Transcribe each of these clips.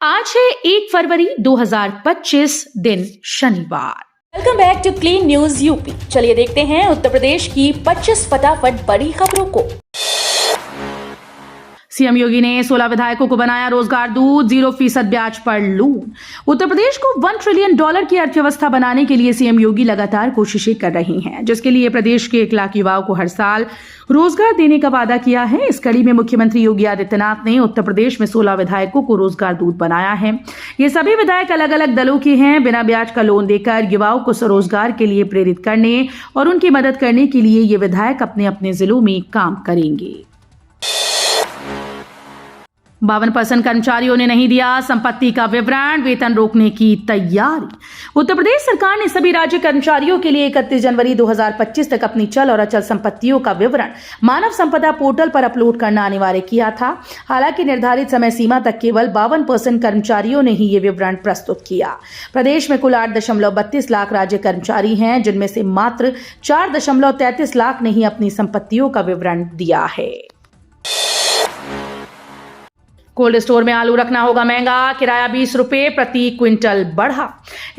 आज है 1 फरवरी 2025 दिन शनिवार। Welcome back to clean news UP. चलिए देखते हैं उत्तर प्रदेश की 25 फटाफट बड़ी खबरों को। सीएम योगी ने 16 विधायकों को बनाया रोजगार दूत, 0% ब्याज पर लोन। उत्तर प्रदेश को $1 ट्रिलियन की अर्थव्यवस्था बनाने के लिए सीएम योगी लगातार कोशिशें कर रही हैं, जिसके लिए प्रदेश के 1 लाख युवाओं को हर साल रोजगार देने का वादा किया है। इस कड़ी में मुख्यमंत्री योगी आदित्यनाथ ने उत्तर प्रदेश में 16 विधायकों को रोजगार दूत बनाया है। ये सभी विधायक अलग अलग दलों के हैं। बिना ब्याज का लोन देकर युवाओं को स्वरोजगार के लिए प्रेरित करने और उनकी मदद करने के लिए ये विधायक अपने अपने जिलों में काम करेंगे। 52% कर्मचारियों ने नहीं दिया संपत्ति का विवरण, वेतन रोकने की तैयारी। उत्तर प्रदेश सरकार ने सभी राज्य कर्मचारियों के लिए 31 जनवरी 2025 तक अपनी चल और अचल संपत्तियों का विवरण मानव संपदा पोर्टल पर अपलोड करना अनिवार्य किया था। हालांकि निर्धारित समय सीमा तक केवल 52% कर्मचारियों ने ही ये विवरण प्रस्तुत किया। प्रदेश में कुल 8.32 लाख राज्य कर्मचारी हैं, जिनमें से मात्र 4.33 लाख ने ही अपनी संपत्तियों का विवरण दिया है। कोल्ड स्टोर में आलू रखना होगा महंगा, किराया 20 रुपए प्रति क्विंटल बढ़ा।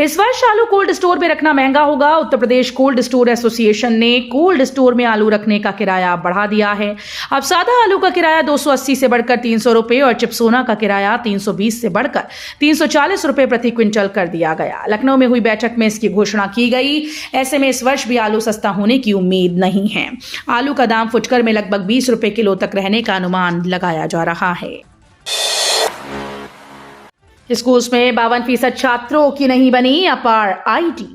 इस वर्ष आलू कोल्ड स्टोर में रखना महंगा होगा। Uttar Pradesh cold store association ने कोल्ड स्टोर में आलू रखने का किराया बढ़ा दिया है। अब सादा आलू का किराया 280 से बढ़कर 300 रुपए और चिप्सोना का किराया 320 से बढ़कर 340 रुपए प्रति क्विंटल कर दिया गया। लखनऊ में हुई बैठक में इसकी घोषणा की गई। ऐसे में इस वर्ष भी आलू सस्ता होने की उम्मीद नहीं है। आलू का दाम फुटकर में लगभग 20 रुपए किलो तक रहने का अनुमान लगाया जा रहा है। स्कूल्स में 52% छात्रों की नहीं बनी अपार आईडी।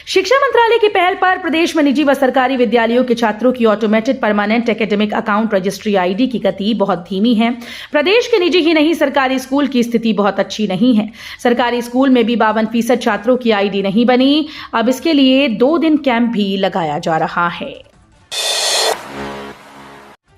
शिक्षा मंत्रालय की पहल पर प्रदेश में निजी व सरकारी विद्यालयों के छात्रों की automated permanent academic account registry ID की गति बहुत धीमी है। प्रदेश के निजी ही नहीं सरकारी स्कूल की स्थिति बहुत अच्छी नहीं है। सरकारी स्कूल में भी 52% छात्रों की आईडी नहीं बनी। अब इसके लिए 2 दिन कैंप भी लगाया जा रहा है।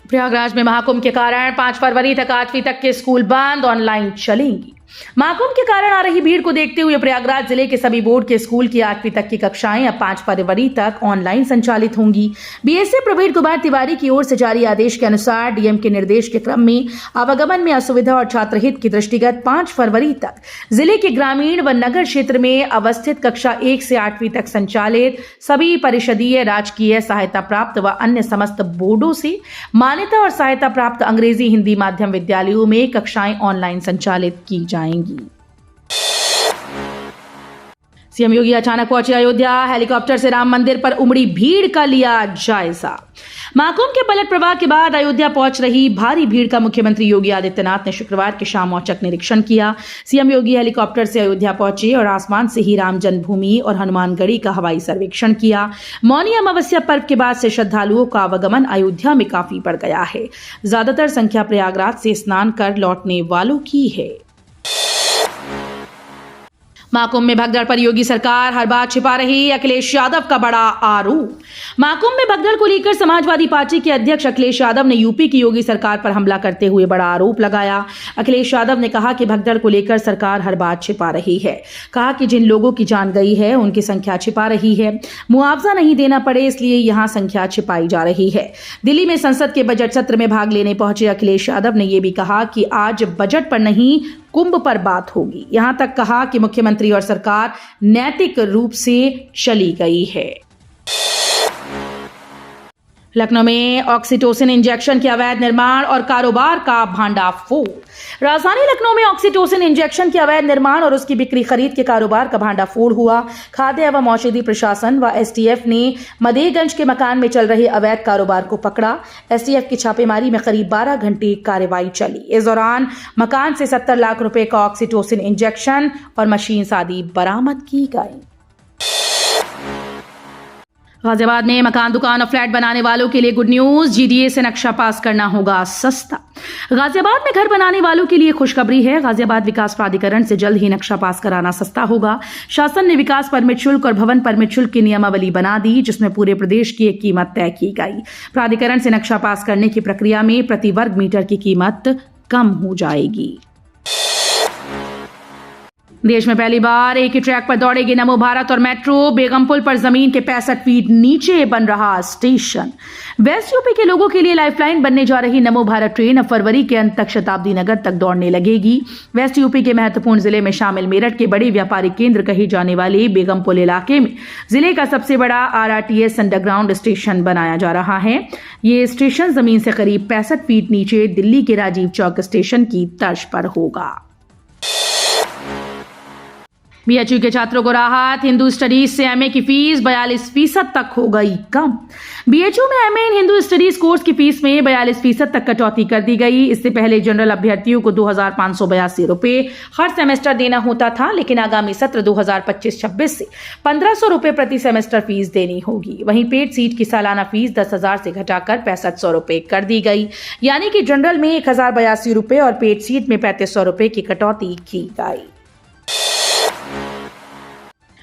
प्रयागराज में महाकुंभ के कारण 5 फरवरी तक 8वीं तक के स्कूल बंद, ऑनलाइन चलेंगी। महाकुंभ के कारण आ रही भीड़ को देखते हुए प्रयागराज जिले के सभी बोर्ड के स्कूल की 8वीं तक की कक्षाएं अब 5 फरवरी तक ऑनलाइन संचालित होंगी। बीएसए प्रवीण कुमार तिवारी की ओर से जारी आदेश के अनुसार डीएम के निर्देश के क्रम में आवागमन में असुविधा और छात्र हित की दृष्टिगत 5 फरवरी तक जिले के ग्रामीण व नगर क्षेत्र में अवस्थित कक्षा 1 से 8वीं तक संचालित सभी परिषदीय, राजकीय, सहायता प्राप्त व अन्य समस्त बोर्डों से मान्यता और सहायता प्राप्त अंग्रेजी हिंदी माध्यम विद्यालयों में कक्षाएं ऑनलाइन संचालित की जाएंगी। सीएम योगी अचानक पहुंचे अयोध्या। हेलीकॉप्टर से राम मंदिर पर उमड़ी भीड़ का लिया जायजा। महाकुंभ के पलट प्रवाह के बाद अयोध्या पहुंच रही भारी भीड़ का मुख्यमंत्री योगी आदित्यनाथ ने शुक्रवार की शाम औचक निरीक्षण किया। सीएम योगी हेलीकॉप्टर से अयोध्या पहुंचे और आसमान से ही राम जन्मभूमि और हनुमानगढ़ी का हवाई सर्वेक्षण किया। मौनी अमावस्या पर्व के बाद से श्रद्धालुओं का आवागमन अयोध्या में काफी बढ़ गया है। ज्यादातर संख्या प्रयागराज से स्नान कर लौटने वालों की है। महाकुंभ में भगदड़ पर योगी सरकार हर बात छिपा रही, अखिलेश यादव का बड़ा आरोप। महाकुंभ में भगदड़ को लेकर समाजवादी पार्टी के अध्यक्ष अखिलेश यादव ने यूपी की योगी सरकार पर हमला करते हुए बड़ा आरोप लगाया। अखिलेश यादव ने कहा कि भगदड़ को लेकर सरकार हर बात छिपा रही है। कहा कि जिन लोगों की जान गई है उनकी संख्या छिपा रही है। मुआवजा नहीं देना पड़े इसलिए यहां संख्या छिपाई जा रही है। दिल्ली में संसद के बजट सत्र में भाग लेने पहुंचे अखिलेश यादव ने यह भी कहा कि आज बजट पर नहीं कुंभ पर बात होगी। यहां तक कहा कि मुख्यमंत्री और सरकार नैतिक रूप से चली गई है। लखनऊ में ऑक्सीटोसिन इंजेक्शन के अवैध निर्माण और कारोबार का भांडाफोड़। राजधानी लखनऊ में ऑक्सीटोसिन इंजेक्शन के अवैध निर्माण और उसकी बिक्री खरीद के कारोबार का भांडाफोड़ हुआ। खाद्य एवं औषधि प्रशासन व एसटीएफ ने मदेरगंज के मकान में चल रहे अवैध कारोबार को पकड़ा। एसटीएफ की छापेमारी में करीब 12 घंटे कार्रवाई चली। इस दौरान मकान से 70 लाख रुपए का ऑक्सीटोसिन इंजेक्शन और मशीन आदि बरामद की गई। गाजियाबाद में मकान, दुकान और फ्लैट बनाने वालों के लिए गुड न्यूज। जीडीए से नक्शा पास करना होगा सस्ता। गाजियाबाद में घर बनाने वालों के लिए खुशखबरी है। गाजियाबाद विकास प्राधिकरण से जल्द ही नक्शा पास कराना सस्ता होगा। शासन ने विकास परमिट शुल्क और भवन परमिट शुल्क की नियमावली बना दी, जिसमें पूरे प्रदेश की एक कीमत तय की गई। प्राधिकरण से नक्शा पास करने की प्रक्रिया में प्रति वर्ग मीटर की कीमत कम हो जाएगी। देश में पहली बार एक ही ट्रैक पर दौड़ेगी नमो भारत और मेट्रो। बेगमपुल पर जमीन के 65 फीट नीचे बन रहा स्टेशन। वेस्ट यूपी के लोगों के लिए लाइफलाइन बनने जा रही नमो भारत ट्रेन अब फरवरी के अंत तक शताब्दी नगर तक दौड़ने लगेगी। वेस्ट यूपी के महत्वपूर्ण जिले में शामिल मेरठ के बड़े व्यापारिक केंद्र कहे जाने वाले बेगमपुल इलाके में जिले का सबसे बड़ा RRTS अंडरग्राउंड स्टेशन बनाया जा रहा है। ये स्टेशन जमीन से करीब 65 फीट नीचे दिल्ली के राजीव चौक स्टेशन की तर्ज पर होगा। BHU के छात्रों को राहत। हिंदू स्टडीज से MA की फीस 42% तक हो गई कम। BHU में MA इन हिंदू स्टडीज कोर्स की फीस में 42% तक कटौती कर दी गई। इससे पहले जनरल अभ्यर्थियों को 2,582 रुपए हर सेमेस्टर देना होता था, लेकिन आगामी सत्र 2025-26 से 1,500 रुपए प्रति सेमेस्टर फीस देनी होगी। वहीं पेड सीट की सालाना फीस 10,000 से घटाकर 6,500 रुपए कर दी गई, यानी कि जनरल में 1,082 रुपए और पेड सीट में 3,500 रुपए की कटौती की गई।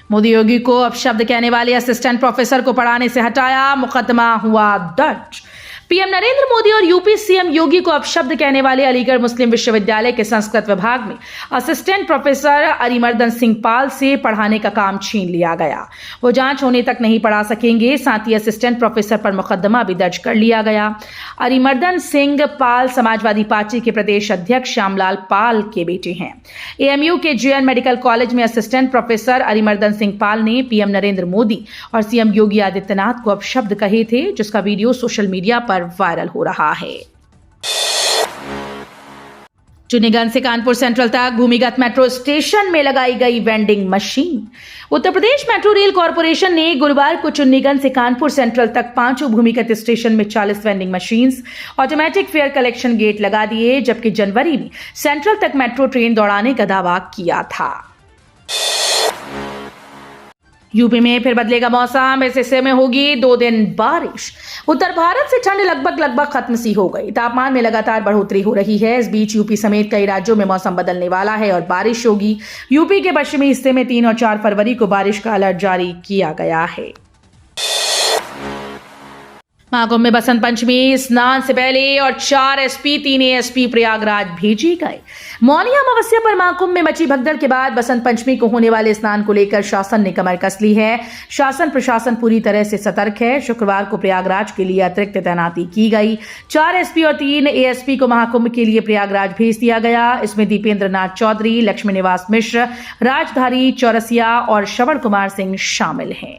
मोदी योगी को अपशब्द कहने वाले असिस्टेंट प्रोफेसर को पढ़ाने से हटाया, मुकदमा हुआ दर्ज। पीएम नरेंद्र मोदी और यूपी सीएम योगी को अपशब्द कहने वाले अलीगढ़ मुस्लिम विश्वविद्यालय के संस्कृत विभाग में असिस्टेंट प्रोफेसर अरिमर्दन सिंह पाल से पढ़ाने का काम छीन लिया गया। वो जांच होने तक नहीं पढ़ा सकेंगे। साथ ही असिस्टेंट प्रोफेसर पर मुकदमा भी दर्ज कर लिया गया। अरिमर्दन सिंह पाल समाजवादी पार्टी के प्रदेश अध्यक्ष श्यामलाल पाल के बेटे हैं। AMU के JN मेडिकल कॉलेज में असिस्टेंट प्रोफेसर अरिमर्दन सिंह पाल ने पीएम नरेंद्र मोदी और सीएम योगी आदित्यनाथ को अपशब्द कहे थे, जिसका वीडियो सोशल मीडिया पर वायरल हो रहा है। चुन्नीगंज से कानपुर सेंट्रल तक भूमिगत मेट्रो स्टेशन में लगाई गई vending machine. Uttar Pradesh metro rail corporation ने गुरुवार को चुन्नीगंज से कानपुर सेंट्रल तक 5 भूमिगत स्टेशन में 40 vending machines, automatic fare collection gate लगा दिए, जबकि जनवरी में सेंट्रल तक मेट्रो ट्रेन दौड़ाने का दावा किया था। यूपी में फिर बदलेगा मौसम। इस हिस्से में होगी 2 दिन बारिश। उत्तर भारत से ठंड लगभग खत्म सी हो गई। तापमान में लगातार बढ़ोतरी हो रही है। इस बीच यूपी समेत कई राज्यों में मौसम बदलने वाला है और बारिश होगी। यूपी के पश्चिमी हिस्से में 3 और 4 फरवरी को बारिश का अलर्ट जारी किया गया है। महाकुंभ में बसंत पंचमी स्नान से पहले और 4 SP 3 ASP प्रयागराज भेजे गए। मौनी अमावस्या पर महाकुंभ में मची भगदड़ के बाद बसंत पंचमी को होने वाले स्नान को लेकर शासन ने कमर कस ली है। शासन प्रशासन पूरी तरह से सतर्क है। शुक्रवार को प्रयागराज के लिए अतिरिक्त तैनाती की गई। 4 SP और 3 ASP को महाकुंभ के लिए प्रयागराज भेज दिया गया। इसमें दीपेंद्र नाथ चौधरी, लक्ष्मी निवास मिश्र, राजधारी चौरसिया और श्रवण कुमार सिंह शामिल हैं।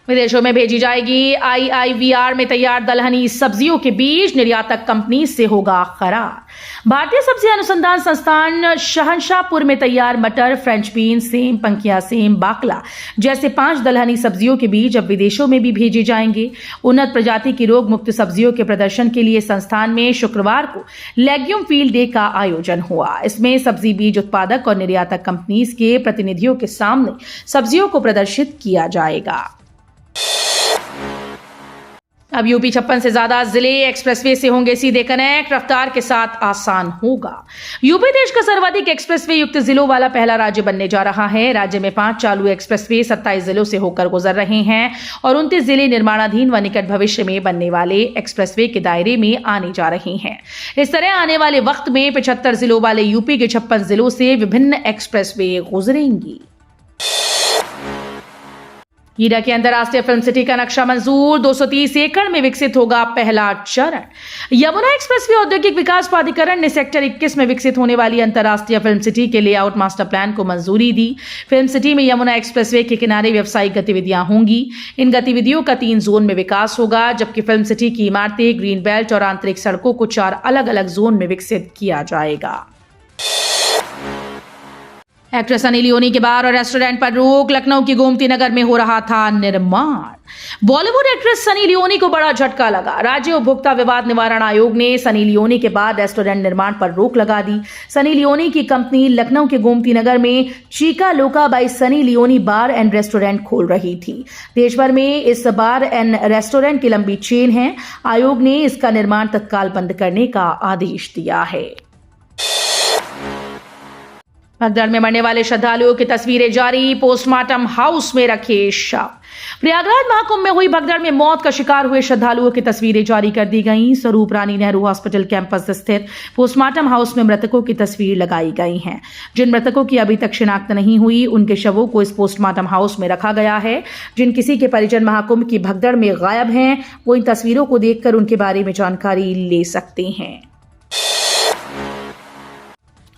विदेशों में भेजी जाएगी IIVR में तैयार दलहनी सब्जियों के बीज। निर्यातक कंपनी से होगा करार। भारतीय सब्जी अनुसंधान संस्थान शहंशाहपुर में तैयार मटर, फ्रेंच बीन, सेम, पंखिया सेम, बाकला जैसे 5 दलहनी सब्जियों के बीज अब विदेशों में भी भेजे जाएंगे। उन्नत प्रजाति की रोग मुक्त सब्जियों के प्रदर्शन के लिए संस्थान में शुक्रवार को लेग्यूम फील्ड डे का आयोजन हुआ। इसमें सब्जी बीज उत्पादक और निर्यातक कंपनीज के प्रतिनिधियों के सामने सब्जियों को प्रदर्शित किया जाएगा। अब यूपी 56 से ज्यादा जिले एक्सप्रेसवे से होंगे सीधे कनेक्ट। रफ्तार के साथ आसान होगा। यूपी देश का सर्वाधिक एक्सप्रेसवे युक्त जिलों वाला पहला राज्य बनने जा रहा है। राज्य में 5 चालू एक्सप्रेसवे 27 जिलों से होकर गुजर रहे हैं और 29 जिले निर्माणाधीन व निकट भविष्य में बनने वाले एक्सप्रेसवे के दायरे में आने जा रहे हैं। इस तरह आने वाले वक्त में 75 जिलों वाले यूपी के 56 जिलों से विभिन्न एक्सप्रेसवे गुजरेंगी। हीरा की अंतर्राष्ट्रीय फिल्म सिटी का नक्शा मंजूर। 230 एकड़ में विकसित होगा पहला चरण। यमुना एक्सप्रेसवे औद्योगिक विकास प्राधिकरण ने सेक्टर 21 में विकसित होने वाली अंतर्राष्ट्रीय फिल्म सिटी के लेआउट मास्टर प्लान को मंजूरी दी। फिल्म सिटी में यमुना एक्सप्रेसवे के किनारे व्यावसायिक गतिविधियां होंगी। इन गतिविधियों का 3 जोन में विकास होगा, जबकि फिल्म सिटी की इमारतें, ग्रीन बेल्ट और आंतरिक सड़कों को 4 अलग अलग जोन में विकसित किया जाएगा। एक्टर सनी लियोनी के बार और रेस्टोरेंट पर रोक। लखनऊ की गोमती नगर में हो रहा था निर्माण। बॉलीवुड एक्ट्रेस सनी लियोनी को बड़ा झटका लगा। राज्य उपभोक्ता विवाद निवारण आयोग ने सनी लियोनी के बाद रेस्टोरेंट निर्माण पर रोक लगा दी। सनी लियोनी की कंपनी लखनऊ के गोमती नगर में चीका लोका by Sunny Leone bar and restaurant खोल रही थी। देश भर में इस बार एंड रेस्टोरेंट की लंबी चेन है। आयोग ने इसका निर्माण तत्काल बंद करने का आदेश दिया है। भगदड़ में मरने वाले श्रद्धालुओं की तस्वीरें जारी, पोस्टमार्टम हाउस में रखे शव। प्रयागराज महाकुंभ में हुई भगदड़ में मौत का शिकार हुए श्रद्धालुओं की तस्वीरें जारी कर दी गईं। स्वरूप रानी नेहरू हॉस्पिटल कैंपस स्थित पोस्टमार्टम हाउस में मृतकों की तस्वीर लगाई गई हैं। जिन मृतकों की अभी तक शिनाख्त नहीं हुई, उनके शवों को इस पोस्टमार्टम हाउस में रखा गया है। जिन किसी के परिजन महाकुंभ की भगदड़ में गायब हैं, वो इन तस्वीरों को देखकर उनके बारे में जानकारी ले सकते हैं।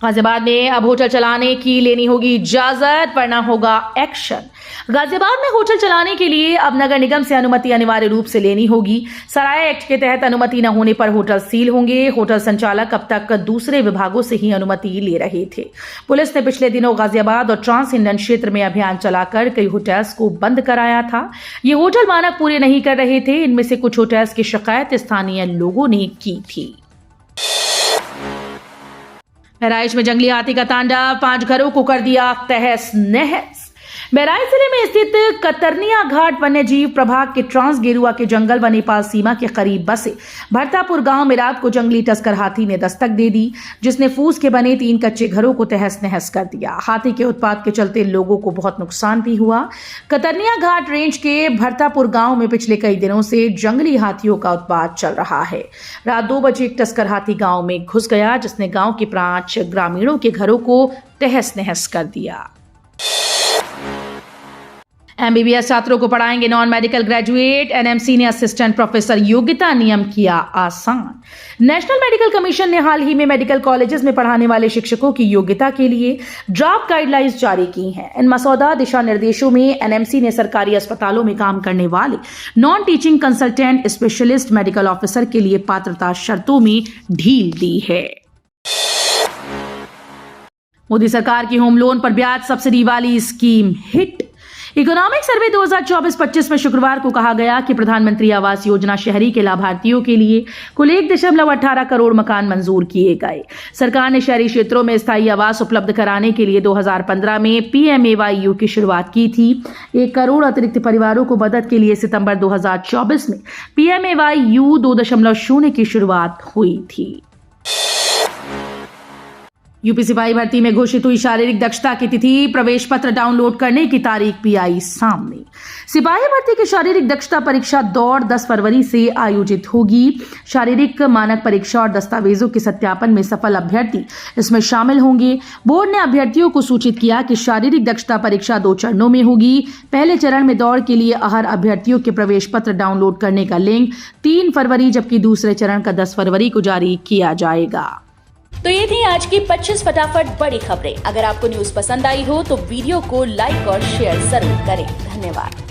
गाजियाबाद में अब होटल चलाने की लेनी होगी इजाजत, वरना होगा एक्शन। गाजियाबाद में होटल चलाने के लिए अब नगर निगम से अनुमति अनिवार्य रूप से लेनी होगी। सराय एक्ट के तहत अनुमति न होने पर होटल सील होंगे। होटल संचालक अब तक दूसरे विभागों से ही अनुमति ले रहे थे। पुलिस ने पिछले दिनों गाजियाबाद और ट्रांस इंडियन क्षेत्र में अभियान चलाकर कई होटल्स को बंद कराया था। ये होटल मानक पूरे नहीं कर रहे थे। इनमें से कुछ होटल्स की शिकायत स्थानीय लोगों ने की थी। बहराइच में जंगली हाथी का तांडव, 5 घरों को कर दिया तहस नहस। बहराइच जिले में स्थित कतरनिया घाट वन्य जीव प्रभाग के ट्रांस गेरुआ के जंगल व नेपाल सीमा के करीब बसे भरतापुर गांव में रात को जंगली तस्कर हाथी ने दस्तक दे दी, जिसने फूस के बने 3 कच्चे घरों को तहस नहस कर दिया। हाथी के उत्पात के चलते लोगों को बहुत नुकसान भी हुआ। कतरनिया घाट रेंज के भरतापुर गांव में पिछले कई दिनों से जंगली हाथियों का उत्पात चल रहा है। रात 2 बजे एक तस्कर हाथी गांव में घुस गया, जिसने गांव के 5 ग्रामीणों के घरों को तहस नहस कर दिया। एमबीबीएस छात्रों को पढ़ाएंगे नॉन मेडिकल ग्रेजुएट। एनएमसी ने असिस्टेंट प्रोफेसर योग्यता नियम किया आसान। नेशनल मेडिकल कमीशन ने हाल ही में मेडिकल कॉलेजेस में पढ़ाने वाले शिक्षकों की योग्यता के लिए ड्राफ्ट गाइडलाइंस जारी की हैं। इन मसौदा दिशा निर्देशों में एनएमसी ने सरकारी अस्पतालों में काम करने वाले non teaching consultant specialist medical officer के लिए पात्रता शर्तों में ढील दी है। मोदी सरकार की होम लोन पर ब्याज सब्सिडी वाली स्कीम हिट। इकोनॉमिक सर्वे 2024-25 में शुक्रवार को कहा गया कि प्रधानमंत्री आवास योजना शहरी के लाभार्थियों के लिए कुल 1.18 करोड़ मकान मंजूर किए गए। सरकार ने शहरी क्षेत्रों में स्थायी आवास उपलब्ध कराने के लिए 2015 में PMAYU की शुरुआत की थी। 1 करोड़ अतिरिक्त परिवारों को मदद के लिए सितंबर 2024 में PMAYU 2.0 की शुरुआत हुई थी। यूपी सिपाही भर्ती में घोषित हुई शारीरिक दक्षता की तिथि, प्रवेश पत्र डाउनलोड करने की तारीख भी आई सामने। सिपाही भर्ती की शारीरिक दक्षता परीक्षा दौड़ 10 फरवरी से आयोजित होगी। शारीरिक मानक परीक्षा और दस्तावेजों के सत्यापन में सफल अभ्यर्थी इसमें शामिल होंगे। बोर्ड ने अभ्यर्थियों को सूचित किया कि शारीरिक दक्षता परीक्षा 2 चरणों में होगी। पहले चरण में दौड़ के लिए अहर अभ्यर्थियों के प्रवेश पत्र डाउनलोड करने का लिंक 3 फरवरी, जबकि दूसरे चरण का 10 फरवरी को जारी किया जाएगा। तो ये थी आज की 25 फटाफट बड़ी खबरें। अगर आपको न्यूज पसंद आई हो तो वीडियो को लाइक और शेयर जरूर करें। धन्यवाद।